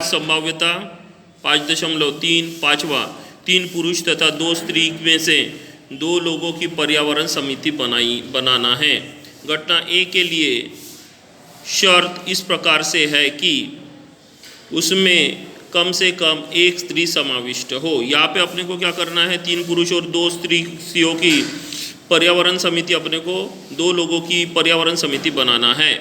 संभाव्यता 5.3। पाँचवा, 3 पुरुष तथा 2 स्त्री में से 2 लोगों की पर्यावरण समिति बनाना है। घटना ए के लिए शर्त इस प्रकार से है कि उसमें कम से कम 1 स्त्री समाविष्ट हो। यहाँ पे अपने को क्या करना है, 3 पुरुष और 2 स्त्रियों की पर्यावरण समिति, अपने को 2 लोगों की पर्यावरण समिति बनाना है।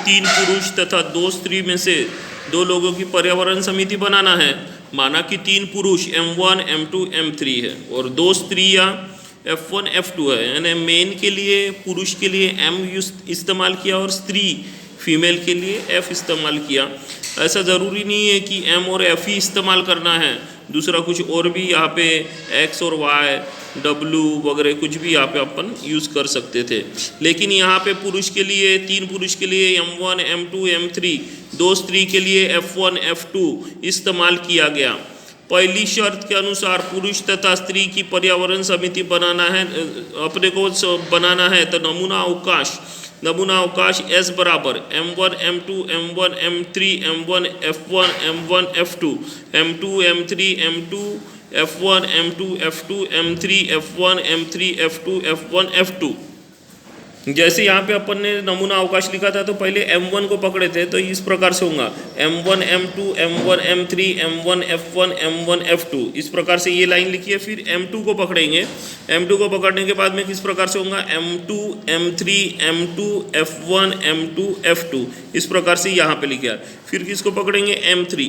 3 पुरुष तथा 2 स्त्री में से 2 लोगों की पर्यावरण समिति बनाना है। माना कि 3 पुरुष M1, M2, M3 है और 2 स्त्रियाँ F1, F2 है। यानी मेन के लिए, पुरुष के लिए M इस्तेमाल किया और स्त्री फीमेल के लिए F इस्तेमाल किया। ऐसा ज़रूरी नहीं है कि M और F ही इस्तेमाल करना है, दूसरा कुछ और भी यहाँ पे X और Y, W वगैरह कुछ भी यहाँ पे अपन यूज़ कर सकते थे। लेकिन यहाँ पे पुरुष के लिए, 3 पुरुष के लिए M1, M2, M3, 2 स्त्री के लिए F1, F2 इस्तेमाल किया गया। पहली शर्त के अनुसार पुरुष तथा स्त्री की पर्यावरण समिति बनाना है, अपने को बनाना है। तो नमूना अवकाश S बराबर M1, M2, M1, M3, M1, F1, M1, F2, M2, M3, M2, F1, M2, F2, M3, F1, M3, F2, F1, F2। जैसे यहाँ पे अपन ने नमूना अवकाश लिखा था तो पहले M1 को पकड़े थे, तो इस प्रकार से होगा M1, M2, M1, M3, M1, F1, M1, F2, इस प्रकार से ये लाइन लिखी है। फिर M2 को पकड़ेंगे, M2 को पकड़ने के बाद में किस प्रकार से होगा M2, M3, M2, F1, M2, F2, इस प्रकार से यहाँ पे लिखे है। फिर किसको पकड़ेंगे M3,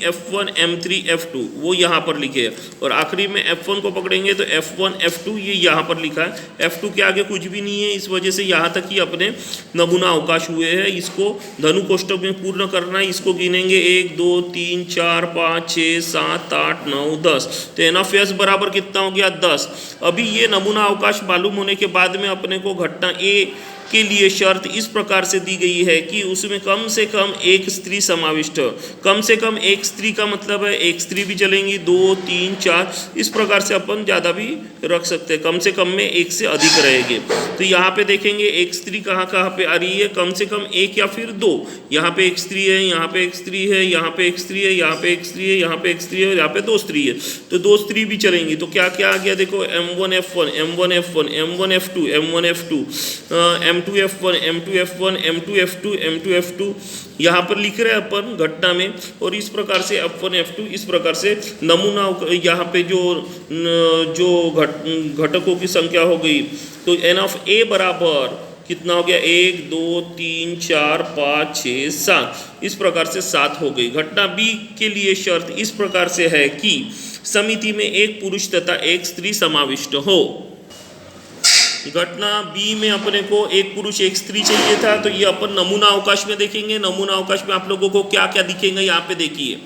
F1, M3, F2, वो यहाँ पर लिखे है। और आखिरी में F1 को पकड़ेंगे तो F1, F2, ये यहाँ पर लिखा है। F2 के आगे कुछ भी नहीं है, इस वजह से यहाँ तक ही अपने नमूना अवकाश हुए हैं। इसको धनु कोष्ठक में पूर्ण करना है। इसको गिनेंगे 1, 2, 3, 4, 5, 6, 7, 8, 9, 10। तो NF बराबर कितना हो गया, 10। अभी ये नमूना अवकाश मालूम होने के बाद में अपने को घटना ए के लिए शर्त इस प्रकार से दी गई है कि उसमें कम से कम 1 स्त्री समाविष्ट हो। कम से कम 1 स्त्री का मतलब है 1 स्त्री भी चलेंगी, 2, 3, 4, इस प्रकार से अपन ज़्यादा भी रख सकते हैं। कम से कम में 1 से अधिक रहेंगे। तो यहाँ पे देखेंगे 1 स्त्री कहाँ पे आ रही है, कम से कम 1 या फिर 2। यहाँ पे 1 स्त्री है, यहाँ पे 1 स्त्री है, यहाँ पे 1 स्त्री है, यहाँ पे 1 स्त्री है, यहाँ पे 1 स्त्री है, यहाँ पे 2 स्त्री है। तो 2 स्त्री भी चलेंगी। तो क्या क्या आ गया देखो, M1, F1, M1, F1, M1, F2, M1, F2, M2, F1, M2, F1, M2, F2, M2, F2, यहाँ पर लिख रहे हैं अपन घटना में। और इस प्रकार से F1, F2, इस प्रकार से नमूना यहाँ पे जो घटकों की संख्या हो गई। तो NF बराबर कितना हो गया, 1, 2, 3, 4, 5, 6, 7, इस प्रकार से 7 हो गई। घटना बी के लिए शर्त इस प्रकार से है कि समिति में 1 पुरुष तथा 1 स्त्री समाविष्ट हो। घटना बी में अपने को 1 पुरुष 1 स्त्री चाहिए था, तो ये अपन नमूना अवकाश में देखेंगे। नमूना अवकाश में आप लोगों को क्या क्या दिखेंगे यहाँ पे देखिए,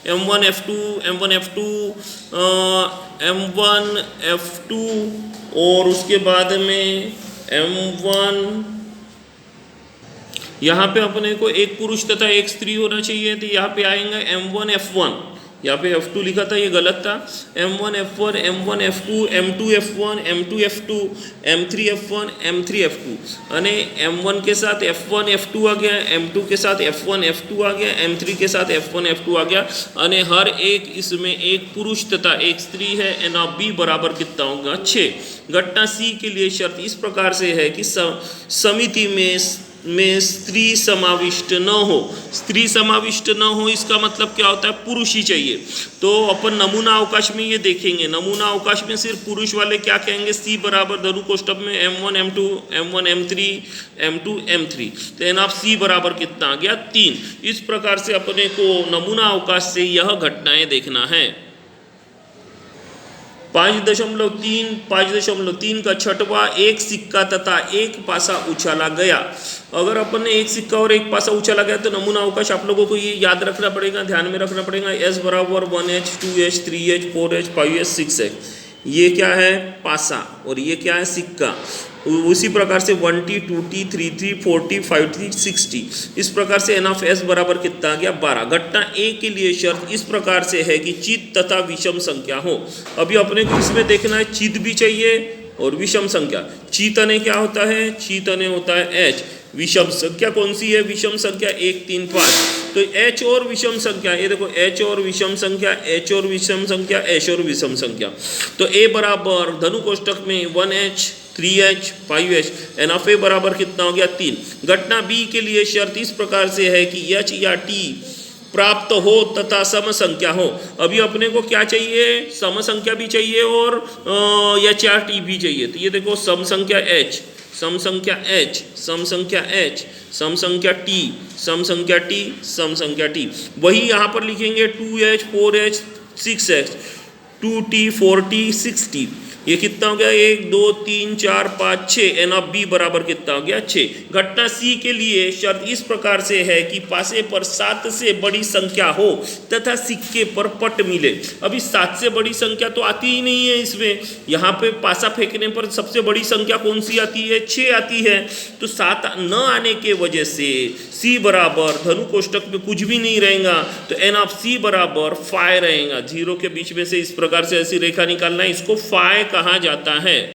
M1, F2, M1, F2, M1, F2 और उसके बाद में M1, यहाँ पे अपने को 1 पुरुष तथा 1 स्त्री होना चाहिए। तो यहाँ पे आएंगे M1, F1, यहाँ पे F2 लिखा था, ये गलत था। M1, F1, M1, F2, M2, F1, M2, F2, M3, F1, M3, F2, यानी M1 के साथ F1, F2 आ गया, M2 के साथ F1, F2 आ गया, M3 के साथ F1, F2 आ गया। यानी हर एक इसमें 1 पुरुष तथा 1 स्त्री है। NB बराबर कितना होगा, 6। घटना सी के लिए शर्त इस प्रकार से है कि समिति में स्त्री समाविष्ट न हो। स्त्री समाविष्ट न हो इसका मतलब क्या होता है, पुरुष ही चाहिए। तो अपन नमूना अवकाश में ये देखेंगे, नमूना अवकाश में सिर्फ पुरुष वाले क्या कहेंगे, सी बराबर धनु कोष्ठक में M1, M2, M1, M3, M2, M3। तो NC बराबर कितना आ गया, 3। इस प्रकार से अपने को नमूना अवकाश से यह घटनाएं देखना है। 5.3 का छठवां, 1 सिक्का तथा 1 पासा उछाला गया। अगर अपन ने 1 सिक्का और 1 पासा उछाला गया तो नमूना अवकाश आप लोगों को ये याद रखना पड़ेगा, ध्यान में रखना पड़ेगा। S बराबर 1H, 2H, 3H, 4H, 5H, 6H। ये क्या है, पासा, और ये क्या है, सिक्का। उसी प्रकार से 1T, 2T, 3T, 4T, 5T, 6T। इस प्रकार से NF बराबर कितना आ गया, 12। घटना ए के लिए शर्त इस प्रकार से है कि चित तथा विषम संख्या हो। अभी अपने को इसमें देखना है, चित भी चाहिए और विषम संख्या। चित अने क्या होता है, चित अने होता है H, विषम संख्या कौन सी है? विषम संख्या 1 3 5। तो h और विषम संख्या, ये देखो h और विषम संख्या, h और विषम संख्या, h और विषम संख्या। तो a बराबर धनु कोष्टक में 1h 3h 5h N of ए बराबर कितना हो गया? 3। घटना b के लिए शर्त इस प्रकार से है कि h या t प्राप्त हो तथा सम संख्या हो। अभी अपने को क्या चाहिए? सम संख्या भी चाहिए और h या t भी चाहिए। तो ये देखो सम संख्या h, सम संख्या h, सम संख्या h, सम संख्या t, सम संख्या t, सम संख्या t। वही यहाँ पर लिखेंगे 2h 4h 6h 2t 4t 6t। ये कितना हो गया? 1 2 3 4 5 6। एन ऑफ बी बराबर कितना हो गया? 6। घटना सी के लिए शर्त इस प्रकार से है कि पासे पर 7 से बड़ी संख्या हो तथा सिक्के पर पट मिले। अभी 7 से बड़ी संख्या तो आती ही नहीं है इसमें। यहाँ पे पासा फेंकने पर सबसे बड़ी संख्या कौन सी आती है? 6 आती है। तो 7 न आने के वजह से सी बराबर धनु कोष्टक में कुछ भी नहीं रहेगा, तो एन ऑफ सी बराबर 5 रहेगा। जीरो के बीच में से इस प्रकार से ऐसी रेखा निकालना है, इसको 5 कहा जाता है।